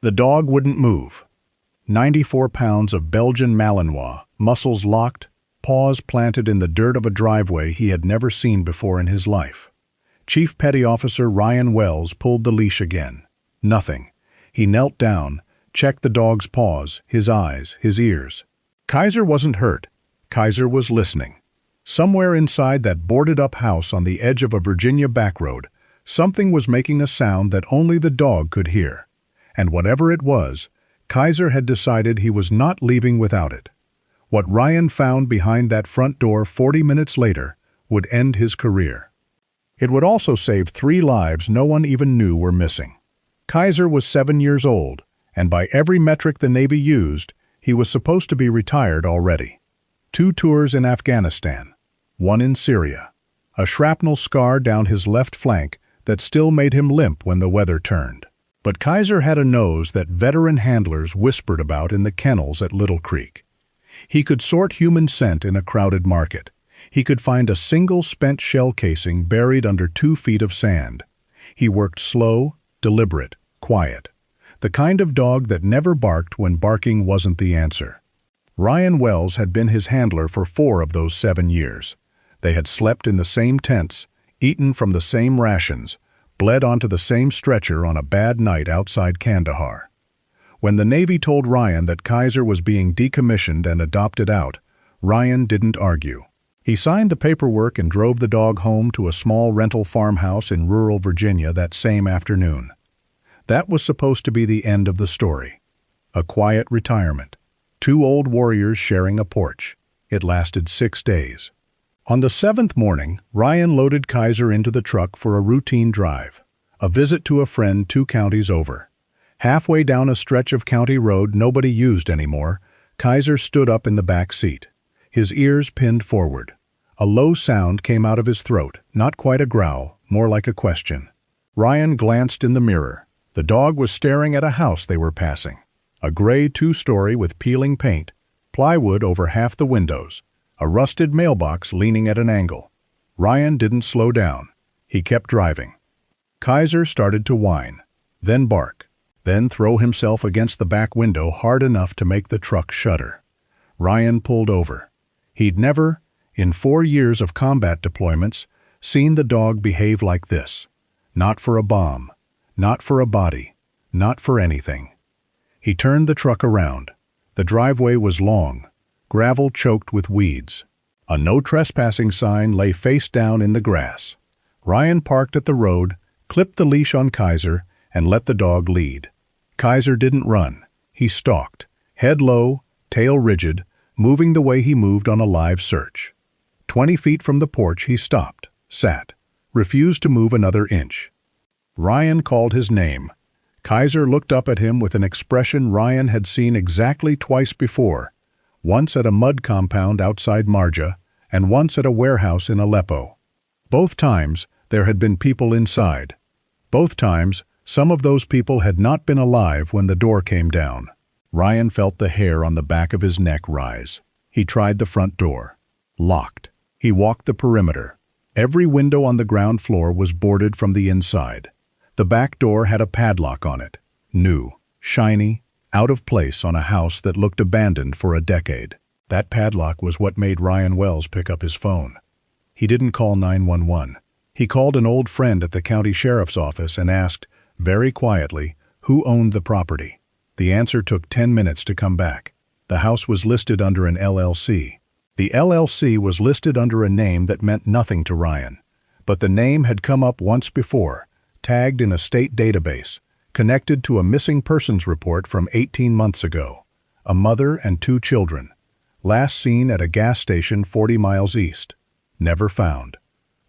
The dog wouldn't move. 94 pounds of Belgian Malinois, muscles locked, paws planted in the dirt of a driveway he had never seen before in his life. Chief Petty Officer Ryan Wells pulled the leash again. Nothing. He knelt down, checked the dog's paws, his eyes, his ears. Kaiser wasn't hurt. Kaiser was listening. Somewhere inside that boarded-up house on the edge of a Virginia backroad, something was making a sound that only the dog could hear. And whatever it was, Kaiser had decided he was not leaving without it. What Ryan found behind that front door 40 minutes later would end his career. It would also save 3 lives no one even knew were missing. Kaiser was 7 years old, and by every metric the Navy used, he was supposed to be retired already. 2 tours in Afghanistan, 1 in Syria, a shrapnel scar down his left flank that still made him limp when the weather turned. But Kaiser had a nose that veteran handlers whispered about in the kennels at Little Creek. He could sort human scent in a crowded market. He could find a single spent shell casing buried under 2 feet of sand. He worked slow, deliberate, quiet. The kind of dog that never barked when barking wasn't the answer. Ryan Wells had been his handler for 4 of those 7 years. They had slept in the same tents, eaten from the same rations, bled onto the same stretcher on a bad night outside Kandahar. When the Navy told Ryan that Kaiser was being decommissioned and adopted out, Ryan didn't argue. He signed the paperwork and drove the dog home to a small rental farmhouse in rural Virginia that same afternoon. That was supposed to be the end of the story. A quiet retirement. 2 old warriors sharing a porch. It lasted 6 days. On the 7th morning, Ryan loaded Kaiser into the truck for a routine drive, a visit to a friend 2 counties over. Halfway down a stretch of county road nobody used anymore, Kaiser stood up in the back seat, his ears pinned forward. A low sound came out of his throat, not quite a growl, more like a question. Ryan glanced in the mirror. The dog was staring at a house they were passing. A gray 2-story with peeling paint, plywood over half the windows, a rusted mailbox leaning at an angle. Ryan didn't slow down. He kept driving. Kaiser started to whine, then bark, then throw himself against the back window hard enough to make the truck shudder. Ryan pulled over. He'd never, in 4 years of combat deployments, seen the dog behave like this. Not for a bomb, not for a body, not for anything. He turned the truck around. The driveway was long, gravel choked with weeds. A no trespassing sign lay face down in the grass. Ryan parked at the road, clipped the leash on Kaiser, and let the dog lead. Kaiser didn't run. He stalked, head low, tail rigid, moving the way he moved on a live search. 20 feet from the porch he stopped, sat, refused to move another inch. Ryan called his name. Kaiser looked up at him with an expression Ryan had seen exactly twice before, once at a mud compound outside Marja, and once at a warehouse in Aleppo. Both times, there had been people inside. Both times, some of those people had not been alive when the door came down. Ryan felt the hair on the back of his neck rise. He tried the front door. Locked. He walked the perimeter. Every window on the ground floor was boarded from the inside. The back door had a padlock on it. New, shiny, out of place on a house that looked abandoned for a decade. That padlock was what made Ryan Wells pick up his phone. He didn't call 911. He called an old friend at the county sheriff's office and asked, very quietly, who owned the property. The answer took 10 minutes to come back. The house was listed under an LLC. The LLC was listed under a name that meant nothing to Ryan. But the name had come up once before, tagged in a state database, connected to a missing persons report from 18 months ago. A mother and 2 children. Last seen at a gas station 40 miles east. Never found.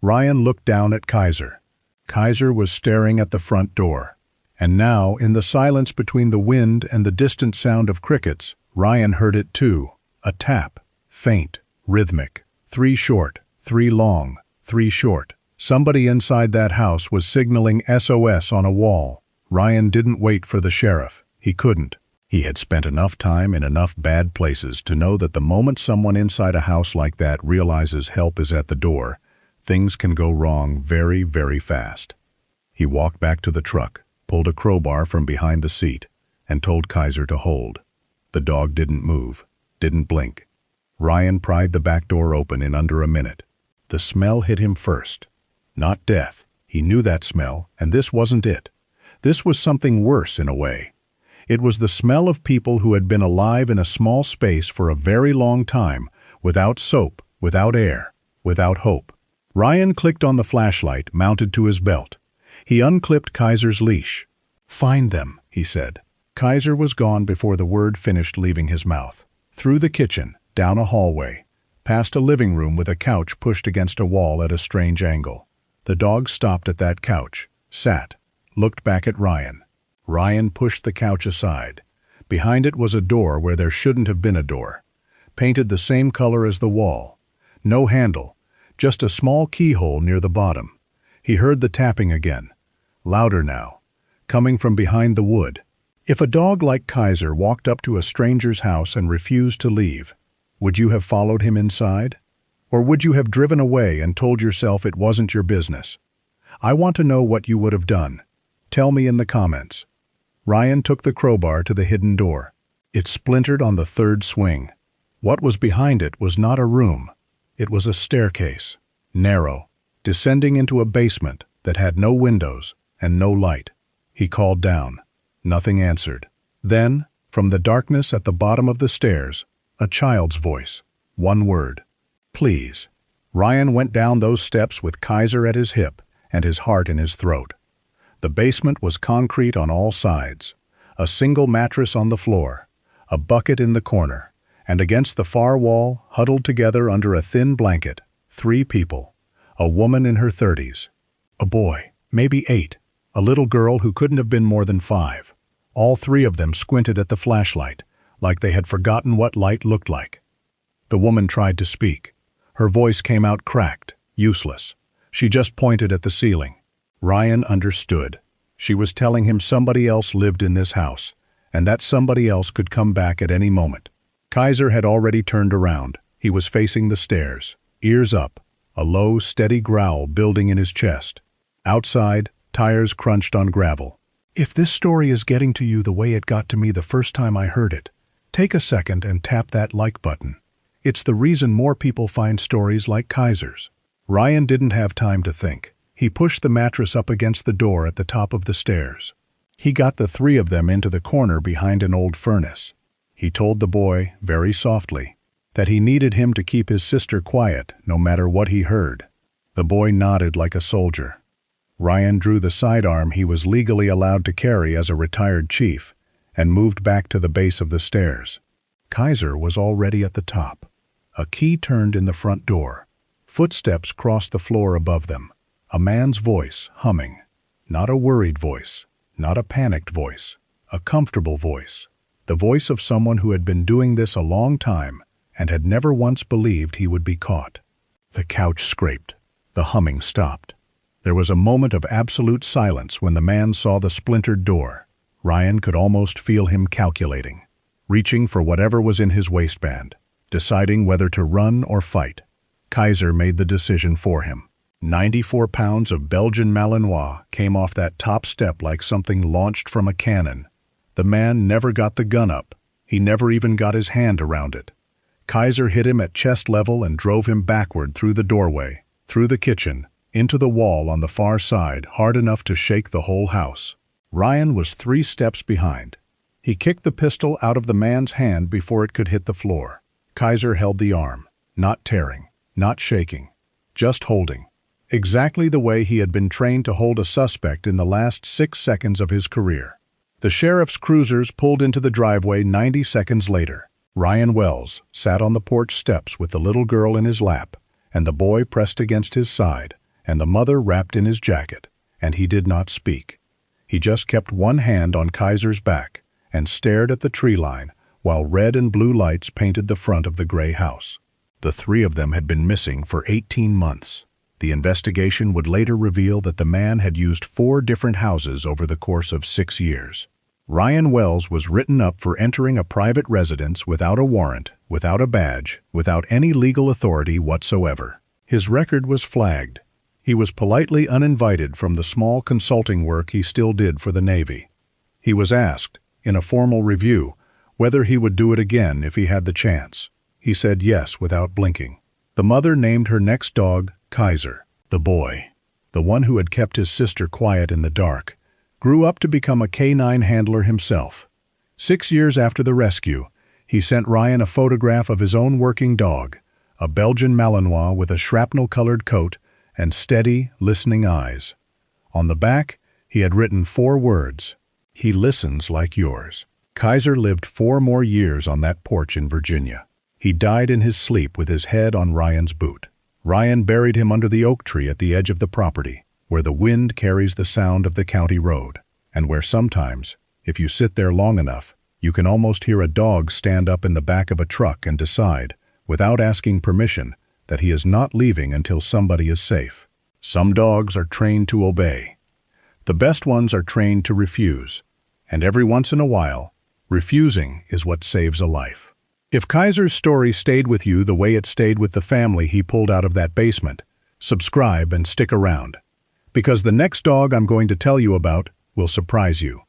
Ryan looked down at Kaiser. Kaiser was staring at the front door. And now, in the silence between the wind and the distant sound of crickets, Ryan heard it too. A tap. Faint. Rhythmic. 3 short. 3 long. 3 short. Somebody inside that house was signaling SOS on a wall. Ryan didn't wait for the sheriff. He couldn't. He had spent enough time in enough bad places to know that the moment someone inside a house like that realizes help is at the door, things can go wrong very, very fast. He walked back to the truck, pulled a crowbar from behind the seat, and told Kaiser to hold. The dog didn't move, didn't blink. Ryan pried the back door open in under a minute. The smell hit him first. Not death. He knew that smell, and this wasn't it. This was something worse in a way. It was the smell of people who had been alive in a small space for a very long time, without soap, without air, without hope. Ryan clicked on the flashlight mounted to his belt. He unclipped Kaiser's leash. "Find them," he said. Kaiser was gone before the word finished leaving his mouth. Through the kitchen, down a hallway, past a living room with a couch pushed against a wall at a strange angle. The dog stopped at that couch, sat, looked back at Ryan. Ryan pushed the couch aside. Behind it was a door where there shouldn't have been a door. Painted the same color as the wall. No handle, just a small keyhole near the bottom. He heard the tapping again. Louder now, coming from behind the wood. If a dog like Kaiser walked up to a stranger's house and refused to leave, would you have followed him inside? Or would you have driven away and told yourself it wasn't your business? I want to know what you would have done. Tell me in the comments. Ryan took the crowbar to the hidden door. It splintered on the third swing. What was behind it was not a room. It was a staircase, narrow, descending into a basement that had no windows and no light. He called down. Nothing answered. Then, from the darkness at the bottom of the stairs, a child's voice. One word. "Please." Ryan went down those steps with Kaiser at his hip and his heart in his throat. The basement was concrete on all sides. A single mattress on the floor, a bucket in the corner, and against the far wall, huddled together under a thin blanket, 3 people. A woman in her 30s. A boy, maybe 8. A little girl who couldn't have been more than 5. All 3 of them squinted at the flashlight, like they had forgotten what light looked like. The woman tried to speak. Her voice came out cracked, useless. She just pointed at the ceiling. Ryan understood. She was telling him somebody else lived in this house, and that somebody else could come back at any moment. Kaiser had already turned around. He was facing the stairs, ears up, a low, steady growl building in his chest. Outside, tires crunched on gravel. If this story is getting to you the way it got to me the first time I heard it, take a second and tap that like button. It's the reason more people find stories like Kaiser's. Ryan didn't have time to think. He pushed the mattress up against the door at the top of the stairs. He got the 3 of them into the corner behind an old furnace. He told the boy, very softly, that he needed him to keep his sister quiet no matter what he heard. The boy nodded like a soldier. Ryan drew the sidearm he was legally allowed to carry as a retired chief and moved back to the base of the stairs. Kaiser was already at the top. A key turned in the front door. Footsteps crossed the floor above them. A man's voice humming. Not a worried voice, not a panicked voice, a comfortable voice. The voice of someone who had been doing this a long time and had never once believed he would be caught. The couch scraped. The humming stopped. There was a moment of absolute silence when the man saw the splintered door. Ryan could almost feel him calculating, reaching for whatever was in his waistband, deciding whether to run or fight. Kaiser made the decision for him. 94 pounds of Belgian Malinois came off that top step like something launched from a cannon. The man never got the gun up. He never even got his hand around it. Kaiser hit him at chest level and drove him backward through the doorway, through the kitchen, into the wall on the far side, hard enough to shake the whole house. Ryan was 3 steps behind. He kicked the pistol out of the man's hand before it could hit the floor. Kaiser held the arm, not tearing, not shaking, just holding. Exactly the way he had been trained to hold a suspect in the last 6 seconds of his career. The sheriff's cruisers pulled into the driveway 90 seconds later. Ryan Wells sat on the porch steps with the little girl in his lap, and the boy pressed against his side, and the mother wrapped in his jacket, and he did not speak. He just kept one hand on Kaiser's back and stared at the tree line while red and blue lights painted the front of the gray house. The 3 of them had been missing for 18 months. The investigation would later reveal that the man had used 4 different houses over the course of 6 years. Ryan Wells was written up for entering a private residence without a warrant, without a badge, without any legal authority whatsoever. His record was flagged. He was politely uninvited from the small consulting work he still did for the Navy. He was asked, in a formal review, whether he would do it again if he had the chance. He said yes without blinking. The mother named her next dog Kaiser. The boy, the one who had kept his sister quiet in the dark, grew up to become a canine handler himself. 6 years after the rescue, he sent Ryan a photograph of his own working dog, a Belgian Malinois with a shrapnel-colored coat and steady, listening eyes. On the back, he had written 4 words: "He listens like yours." Kaiser lived 4 more years on that porch in Virginia. He died in his sleep with his head on Ryan's boot. Ryan buried him under the oak tree at the edge of the property, where the wind carries the sound of the county road, and where sometimes, if you sit there long enough, you can almost hear a dog stand up in the back of a truck and decide, without asking permission, that he is not leaving until somebody is safe. Some dogs are trained to obey. The best ones are trained to refuse, and every once in a while, refusing is what saves a life. If Kaiser's story stayed with you the way it stayed with the family he pulled out of that basement, subscribe and stick around, because the next dog I'm going to tell you about will surprise you.